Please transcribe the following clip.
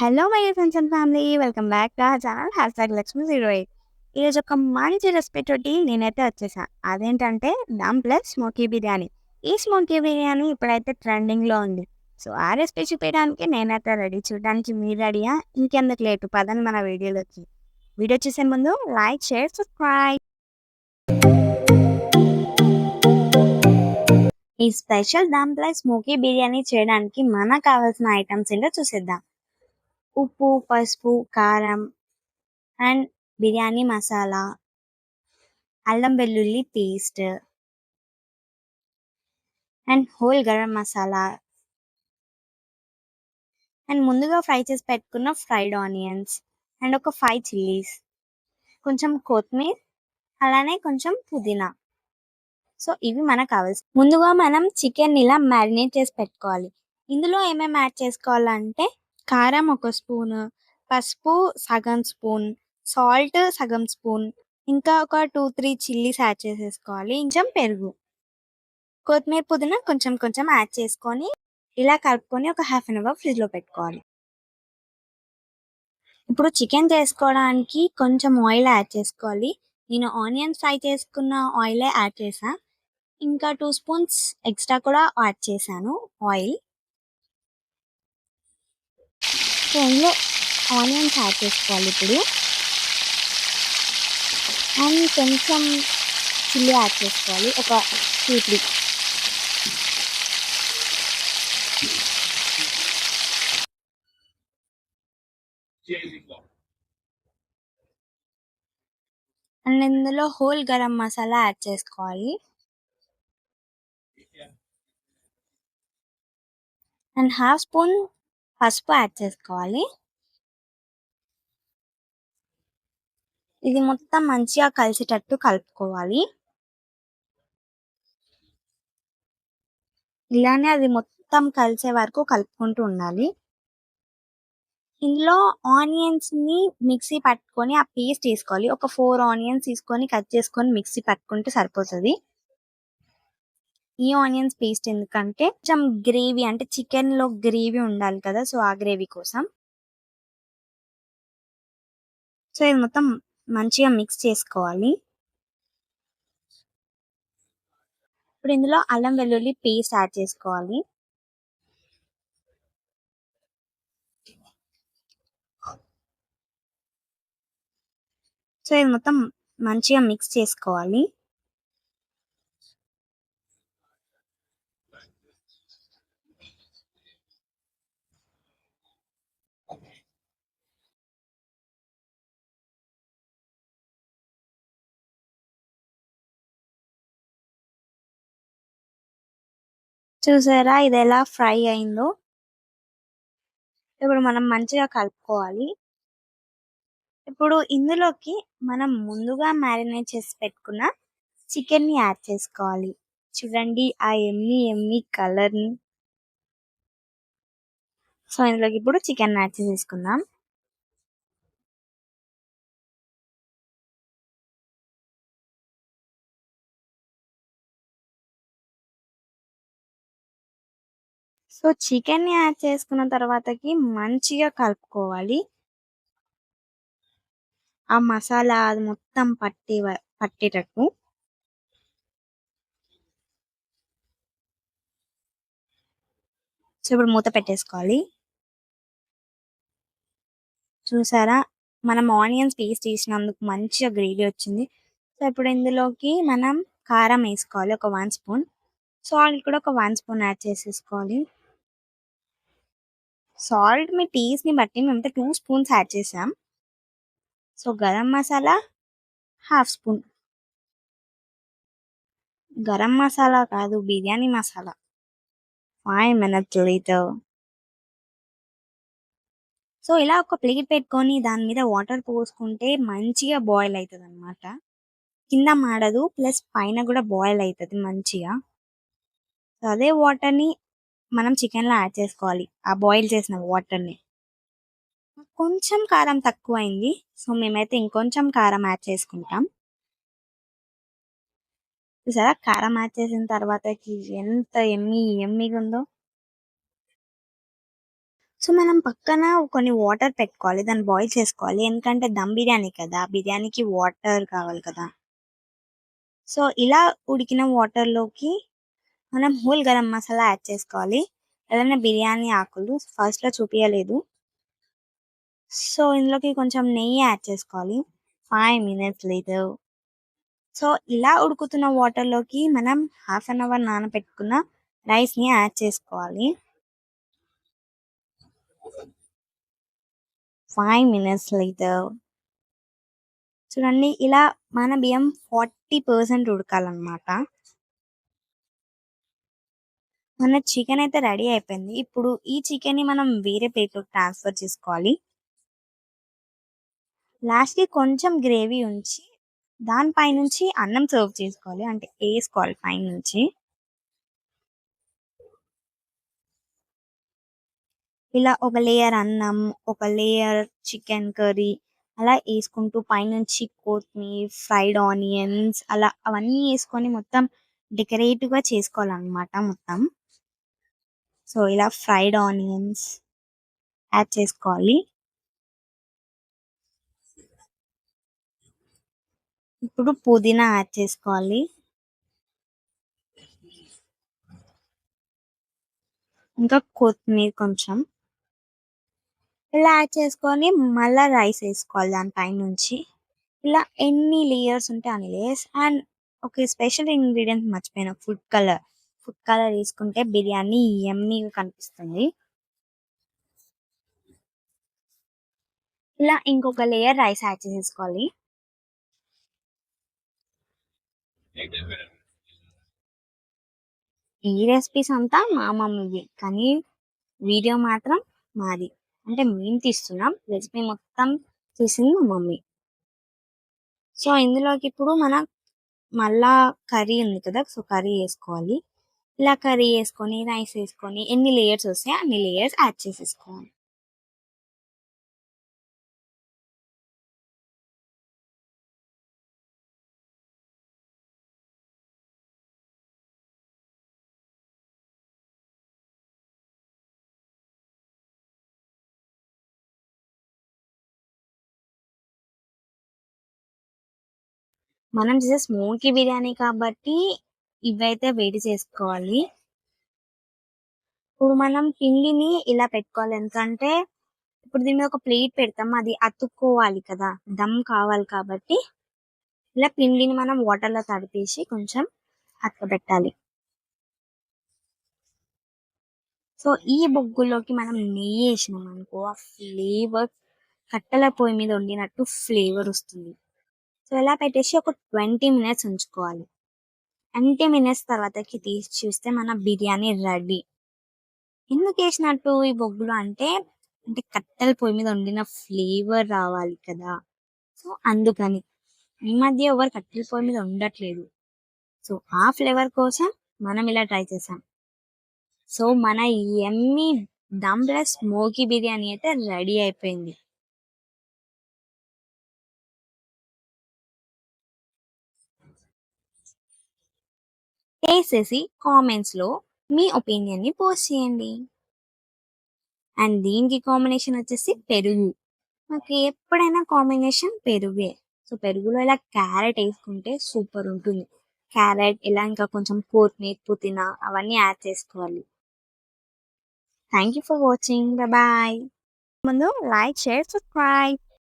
Hello my friends and family, welcome back to our channel #Lakshmi08. ఈరోజు ఒక మంచి recipe తోటి నేనైతే వచ్చేసా. అదేంటంటే దమ్ ప్లస్ స్మోకీ బిర్యానీ. ఈ స్మోకీ బిర్యానీ ఇప్పుడైతే ట్రెండింగ్లో ఉంది. సో ఆ రెసిపీ చూపించడానికి నేనైతే రెడీ. చూడడానికి మీరు రెడీయా? ఇంకెందుకు లేటు, పదండి మన వీడియోలోకి. వీడియో చూసే ముందు లైక్, షేర్, సబ్స్క్రైబ్. ఈ special dum plus smoky biryani చేయడానికి మనకు కావాల్సిన ఐటమ్స్ ఏంటో చూసేద్దాం. ఉప్పు, పసుపు, కారం అండ్ బిర్యానీ మసాలా, అల్లం వెల్లుల్లి paste and whole garam masala and ముందుగా ఫ్రై చేసి పెట్టుకున్న ఫ్రైడ్ ఆనియన్స్ అండ్ ఒక 5 చిల్లీస్, కొంచెం కొత్తిమీర, అలానే కొంచెం పుదీనా. సో ఇవి మనకు కావాల్సి. ముందుగా మనం చికెన్ ఇలా మ్యారినేట్ చేసి పెట్టుకోవాలి. ఇందులో ఏమేమి యాడ్ చేసుకోవాలంటే కారం 1 స్పూన్, పసుపు సగం స్పూన్, సాల్ట్ సగం స్పూన్, ఇంకా ఒక 2-3 చిల్లీస్ యాడ్ చేసేసుకోవాలి. కొంచెం పెరుగు, కొత్తిమీర, పుదీనా కొంచెం కొంచెం యాడ్ చేసుకొని ఇలా కలుపుకొని ఒక హాఫ్ అన్ అవర్ ఫ్రిడ్జ్లో పెట్టుకోవాలి. ఇప్పుడు చికెన్ చేసుకోవడానికి కొంచెం ఆయిల్ యాడ్ చేసుకోవాలి. నేను ఆనియన్స్ ఫ్రై చేసుకున్న ఆయిలే యాడ్ చేసా. ఇంకా 2 స్పూన్స్ ఎక్స్ట్రా కూడా యాడ్ చేశాను ఆయిల్. సో ఇందులో ఆనియన్స్ యాడ్ చేసుకోవాలి ఇప్పుడు. అండ్ కొంచెం చిల్లీ యాడ్ చేసుకోవాలి, ఒక 2-3. అండ్ ఇందులో హోల్ గరం మసాలా యాడ్ చేసుకోవాలి. అండ్ హాఫ్ స్పూన్ పసుపు యాడ్ చేసుకోవాలి. ఇది మొత్తం మంచిగా కలిసేటట్టు కలుపుకోవాలి. ఇలానే అది మొత్తం కలిసే వరకు కలుపుకుంటూ ఉండాలి. ఇందులో ఆనియన్స్ ని మిక్సీ పట్టుకొని ఆ పేస్ట్ వేసుకోవాలి. ఒక 4 ఆనియన్స్ తీసుకొని కట్ చేసుకొని మిక్సీ పట్టుకుంటే సరిపోతుంది. ఈ ఆనియన్స్ పేస్ట్ ఎందుకంటే కొంచెం గ్రేవీ, అంటే చికెన్ లో గ్రేవీ ఉండాలి కదా, సో ఆ గ్రేవీ కోసం. సో ఇది మొత్తం మంచిగా మిక్స్ చేసుకోవాలి. ఇప్పుడు ఇందులో అల్లం వెల్లుల్లి పేస్ట్ యాడ్ చేసుకోవాలి. సో ఇది మొత్తం మంచిగా మిక్స్ చేసుకోవాలి. చూసారా ఇది ఎలా ఫ్రై అయిందో? ఇప్పుడు మనం మంచిగా కలుపుకోవాలి. ఇప్పుడు ఇందులోకి మనం ముందుగా మ్యారినేట్ చేసి పెట్టుకున్న చికెన్ ని యాడ్ చేసుకోవాలి. చూడండి ఆ ఎమ్మి ఎమ్మి కలర్ ని. సో ఇందులోకి ఇప్పుడు చికెన్ యాడ్ చేసేసుకుందాం. సో చికెన్ ని యాడ్ చేసుకున్న తర్వాతకి మంచిగా కలుపుకోవాలి. ఆ మసాలా అది మొత్తం పట్టేటట్టు. సో ఇప్పుడు మూత పెట్టేసుకోవాలి. చూసారా మనం ఆనియన్స్ పేస్ట్ వేసినందుకు మంచిగా గ్రేవీ వచ్చింది. సో ఇప్పుడు ఇందులోకి మనం కారం వేసుకోవాలి, ఒక 1 స్పూన్. సాల్ట్ కూడా ఒక 1 స్పూన్ యాడ్ చేసేసుకోవాలి. సాల్ట్ మీ టేస్ట్ ని బట్టి మేమైతే 2 స్పూన్స్ యాడ్ చేసాం. So garam masala half spoon. Garam masala కాదు, biryani masala. 5 minutes later. So ఇలా ఒక ప్లేట్ పెట్టుకొని దాని మీద వాటర్ పోసుకుంటే మంచిగా బాయిల్ అవుతుంది అనమాట. కింద మాడదు, ప్లస్ పైన కూడా బాయిల్ అవుతుంది మంచిగా. సో అదే వాటర్ని మనం చికెన్లో యాడ్ చేసుకోవాలి, ఆ బాయిల్ చేసిన వాటర్ని. కొంచెం కారం తక్కువైంది, సో మేమైతే ఇంకొంచెం కారం యాడ్ చేసుకుంటాం. చూసారా కారం యాడ్ చేసిన తర్వాతకి ఎంత ఎమ్మిగా ఉందో. సో సో, మనం పక్కన కొన్ని వాటర్ పెట్టుకోవాలి. దాన్ని బాయిల్ చేసుకోవాలి. ఎందుకంటే దమ్ బిర్యానీ కదా! బిర్యానీకి వాటర్ కావాలి కదా! సో, ఇలా ఉడికిన వాటర్‌లోకి మనం హోల్ గరం మసాలా యాడ్ చేసుకోవాలి. అలానే బిర్యానీ ఆకులు ఫస్ట్‌లో చూపియలేదు. సో, ఇందులోకి కొంచెం నెయ్యి యాడ్ చేసుకోవాలి. 5 మినిట్స్ లేటర్. సో, ఇలా ఉడుకుతున్న వాటర్‌లోకి మనం హాఫ్ అన్ అవర్ నానబెట్టుకున్న రైస్‌ని యాడ్ చేసుకోవాలి. 5 మినిట్స్ లేటర్. చూడండి ఇలా మన బియ్యం 40% ఉడకాలన్నమాట. మన చికెన్ అయితే రెడీ అయిపోయింది. ఇప్పుడు ఈ చికెన్‌ని మనం వేరే ప్లేట్‌లోకి ట్రాన్స్‌ఫర్ చేసుకోవాలి. లాస్ట్‌కి కొంచెం గ్రేవీ ఉంచి దాని పైనుంచి అన్నం సర్వ్ చేసుకోవాలి. అంటే ఏసుకోవాలి పైనుంచి. ఇలా ఒక లేయర్ అన్నం, ఒక లేయర్ చికెన్ కర్రీ అలా ఏసుకుంటూ పైనుంచి కొత్తిమీర, ఫ్రైడ్ ఆనియన్స్ అలా అవన్నీ ఏసుకొని మొత్తం డెకరేటివ్‌గా చేసుకోవాలన్నమాట మొత్తం. సో, ఇలా ఫ్రైడ్ ఆనియన్స్ యాడ్ చేసుకోవాలి. ఇప్పుడు పుదీనా యాడ్ చేసుకోవాలి. ఇంకా కొత్తిమీర కొంచెం. ఇలా యాడ్ చేసుకొని మళ్ళా రైస్ ఏసుకోవాలి దాని పైనుంచి. ఇలా ఎన్ని లేయర్స్ ఉంటే అన్ని లేయర్స్ అండ్ ఒక స్పెషల్ ఇంగ్రీడియెంట్ మర్చిపోయిన ఫుడ్ కలర్. ఫుడ్ కలర్ ఏసుకుంటే బిర్యానీ యమ్మీగా కనిపిస్తుంది. ఇలా ఇంకొక లేయర్ రైస్ యాడ్ చేసేసుకోవాలి. ఈ రెసిపీస్ అంతా మా మమ్మీవి. కానీ వీడియో మాత్రం మాది. అంటే మేము తీస్తున్నాం. రెసిపీ మొత్తం తీసింది మా మమ్మీ. సో, ఇందులోకి ఇప్పుడు మళ్ళా కర్రీ ఉంది కదా! సో, కర్రీ ఏసుకోవాలి. ఇలా కర్రీ ఏసుకొని, రైస్ ఏసుకొని ఎన్ని లేయర్స్ వస్తాయో అన్ని లేయర్స్ యాడ్ చేసేసుకోవాలి. మనం చేసే స్మోకీ బిర్యానీ కాబట్టి ఇవైతే వేడి చేసుకోవాలి. ఇప్పుడు మనం పిండిని ఇలా పెట్టుకోవాలి. ఎందుకంటే ఇప్పుడు దీని మీద ఒక ప్లేట్ పెడతాం. అది అతుక్కోవాలి కదా! దమ్ కావాలి కాబట్టి ఇలా పిండిని మనం వాటర్‌లో తడిపేసి కొంచెం అతకబెట్టాలి. సో, ఈ బొగ్గులోకి మనం నెయ్యేసినామనుకో ఆ ఫ్లేవర్ కట్టెల పొయ్యి మీద వండినట్టు ఫ్లేవర్ వస్తుంది. సో, ఇలా పెట్టేసి ఒక 20 మినిట్స్ ఉంచుకోవాలి. 20 మినిట్స్ తర్వాతకి తీసి చూస్తే మన బిర్యానీ రెడీ. ఎందుకేసినట్టు ఈ బొగ్గులో అంటే కట్టెల పొయ్యి మీద వండిన ఫ్లేవర్ రావాలి కదా! సో, అందుకని. ఈ మధ్య ఎవరు కట్టెల పొయ్యి మీద వండట్లేదు. సో, ఆ ఫ్లేవర్ కోసం మనం ఇలా ట్రై చేసాం. సో, మన యమ్మీ దమ్ ప్లస్ స్మోకీ బిర్యానీ అయితే రెడీ అయిపోయింది. టేస్ట్ చేసి కామెంట్స్‌లో మీ ఒపీనియన్‌ని పోస్ట్ చేయండి. అండ్ దీనికి కాంబినేషన్ వచ్చేసి పెరుగు. నాకు ఎప్పుడైనా కాంబినేషన్ పెరుగే. సో, పెరుగులో ఇలా క్యారట్ ఏసుకుంటే సూపర్ ఉంటుంది. క్యారట్ ఇలా ఇంకా కొంచెం కొత్తిమీర, పుదీనా అవన్నీ యాడ్ చేసుకోవాలి. Thank you for watching. Bye. ముందు లైక్, షేర్, సబ్స్క్రైబ్.